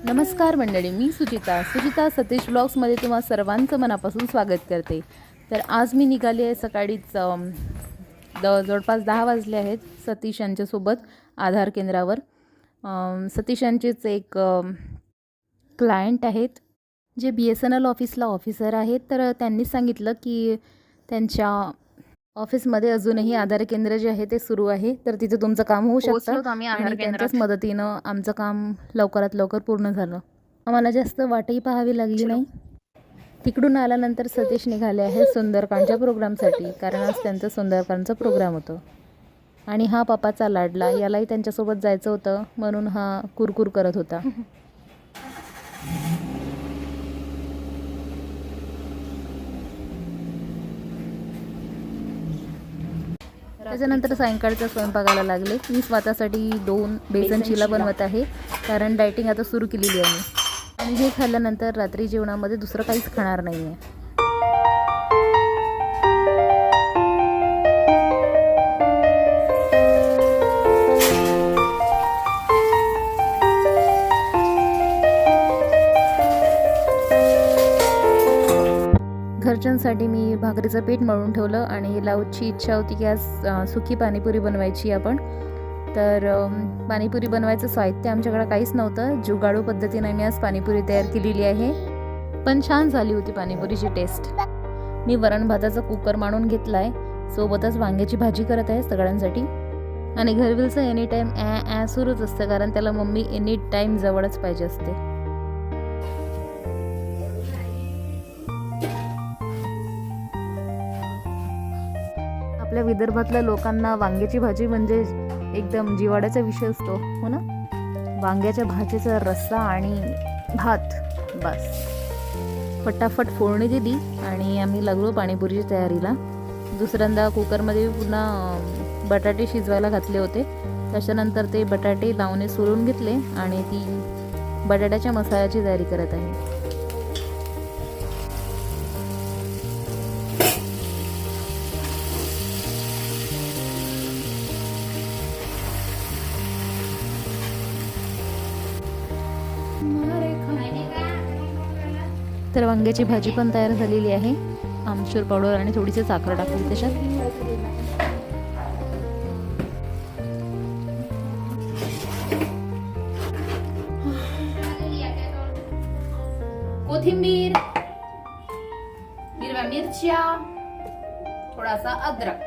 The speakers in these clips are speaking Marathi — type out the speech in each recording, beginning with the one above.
नमस्कार मंडळी, मी सुचिता सतीश ब्लॉग्समध्ये तुम्हा सर्वांचं मनापासून स्वागत करते. तर आज मी निघाली आहे सकाळीच जवळपास 10 वाजले आहेत सतीश यांच्यासोबत आधार केंद्रावर. सतीश यांचेच एक क्लायंट आहेत जे BSNL ऑफिसला ऑफिसर आहेत. तर त्यांनी सांगितलं की त्यांच्या ऑफिसमध्ये अजूनही आधार केंद्र जे आहे ते सुरू आहे, तर तिथे तुमचं काम होऊ शकतं आणि त्यांच्याच मदतीनं आमचं काम लवकरात लवकर पूर्ण झालं. आम्हाला जास्त वाटही पाहावी लागली नाही. तिकडून आल्यानंतर सतीश निघाले आहे सुंदरकांडच्या प्रोग्रामसाठी, कारण आज त्यांचं सुंदरकांडचं प्रोग्राम होतं. आणि हा पापाचा लाडला, यालाही त्यांच्यासोबत जायचं होतं म्हणून हा कुरकुर करत होता. त्याच्यानंतर सायंकाळच्या स्वयंपाकाला लागले. मी स्वतःसाठी 2 बेसन चिला बनवत आहे, कारण डायटिंग आता सुरू केलेली आहे मी. आणि हे खाल्ल्यानंतर रात्री जेवणामध्ये दुसरं काहीच खाणार नाही आहे. घरच्यांसाठी मी भाकरीचं पीठ मळून ठेवलं आणि लाऊची इच्छा होती की आज सुकी पाणीपुरी बनवायची आपण. तर पाणीपुरी बनवायचं साहित्य आमच्याकडे काहीच नव्हतं. जुगाडू पद्धतीने मी आज पाणीपुरी तयार केलेली आहे, पण छान झाली होती पाणीपुरीची टेस्ट. मी वरण भाताचा कुकर मांडून घेतला आहे, सोबतच वांग्याची भाजी करत आहे सगळ्यांसाठी. आणि घरविलचं एनी टाईम सुरूच असतं, कारण त्याला मम्मी एनी टाईम जवळच पाहिजे असते. आपल्या विदर्भातल्या लोकांना वांग्याची भाजी म्हणजे एकदम जिवाड्याचा विषय असतो, हो ना. वांग्याच्या भाजीचा रस्सा आणि भात, बस फटाफट फोडणी दिली आणि आम्ही लागलो पाणीपुरीच्या तयारीला. दुसऱ्यांदा कुकरमध्ये पुन्हा बटाटे शिजवायला घातले होते. त्याच्यानंतर ते बटाटे लावणे सोलून घेतले आणि ती बटाट्याच्या मसाल्याची तयारी करत आहे. तर वांग्याची भाजी पण तयार झालेली आहे. आमचूर पावडर आणि थोडीशी साखर टाकली त्याच्यात. कोथिंबीर, हिरव्या मिरच्या, थोडासा अद्रक,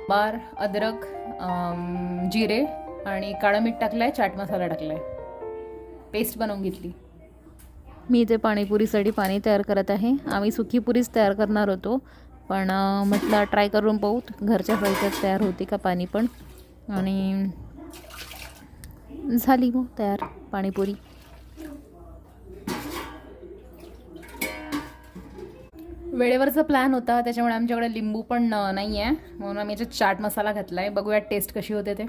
बार अद्रक, जिरे आणि काळं मीठ टाकलंय, चाट मसाला टाकलाय, पेस्ट बनवून घेतली. मी इथे पाणीपुरीसाठी पाणी तयार करत आहे. आम्ही सुकी पुरीच तयार करणार होतो, पण म्हटलं ट्राय करून पाहू घरच्या साहित्यात तयार होते का पाणी पण. आणि झाली मग तयार पाणीपुरी. वेळेवरचा प्लॅन होता, त्याच्यामुळे आमच्याकडे लिंबू पण नाही आहे, म्हणून आम्ही याच्यात चाट मसाला घातला आहे. बघूया टेस्ट कशी होते ते.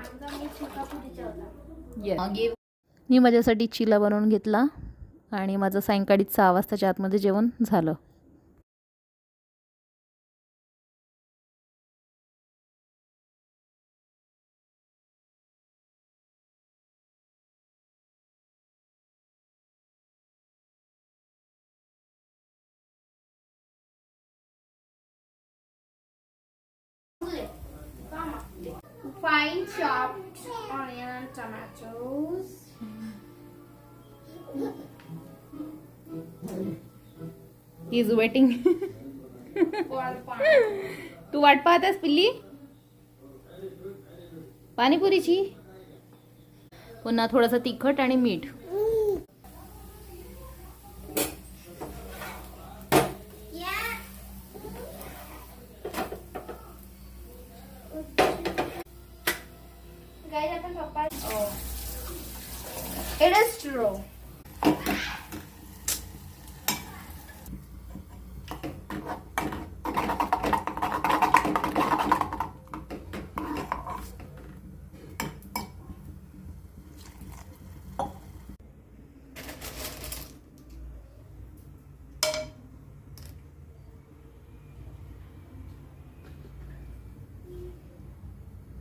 मी माझ्यासाठी चिला बनवून घेतला आणि माझं सायंकाळी 6 वाजताच्या आतमध्ये जेवण झालं. Fine chopped onion and tomatoes. He is waiting. तू वाट पाहतेस पिल्ली पाणीपुरीची. पुन्हा थोडंसं तिखट आणि मीठ. Guys, आपण पप्पा. Oh, it is true.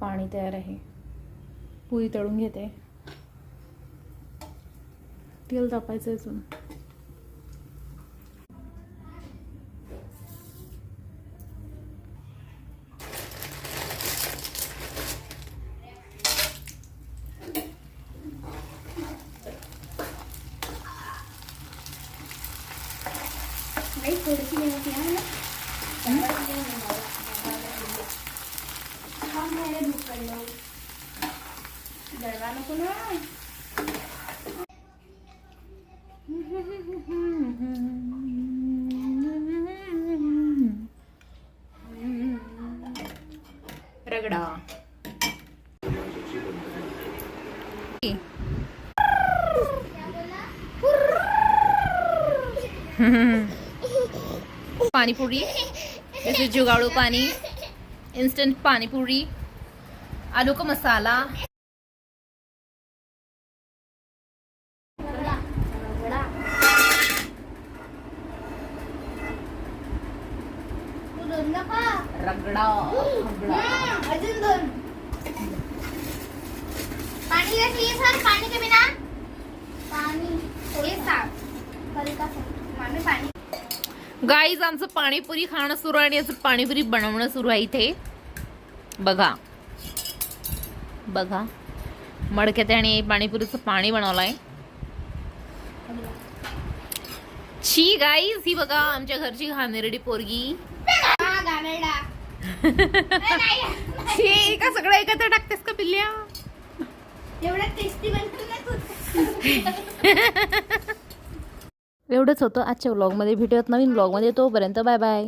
पाणी तयार आहे. पुरी तळून घेते. तेल तापायचं अजून. नाही थोडीशी मेहनत आहे ना. थांब ना, हे भूक लागली. जळवा नको ना. रगडा. पानीपुरी, जैसे जुगाड़ू पानी, इंस्टेंट पानीपुरी, आलू का मसाला. तू दोन नका. रगडा. अजून दोन. पानी रखिए सर. पानी के बिना पानी थोड़े साफ हल्का सा मामे पानी. गाईज आमचं पाणीपुरी खाणं सुरू आहे आणि याचं पाणीपुरी बनवणं सुरू आहे इथे. बघा बघा मडक्यात आणि पाणीपुरीचं पाणी बनवलंय. छी गाईज, ही बघा आमच्या घरची घाणेरडी पोरगी. हा गामेडा. छी, का सगळं एकत्र टाकतेस का पिल्ल्या? एवढा टेस्टी बनतो ना तू. एवढंच होतं आजच्या व्लॉगमध्ये. भेटूयात नवीन व्लॉगमध्ये. तोपर्यंत बाय बाय.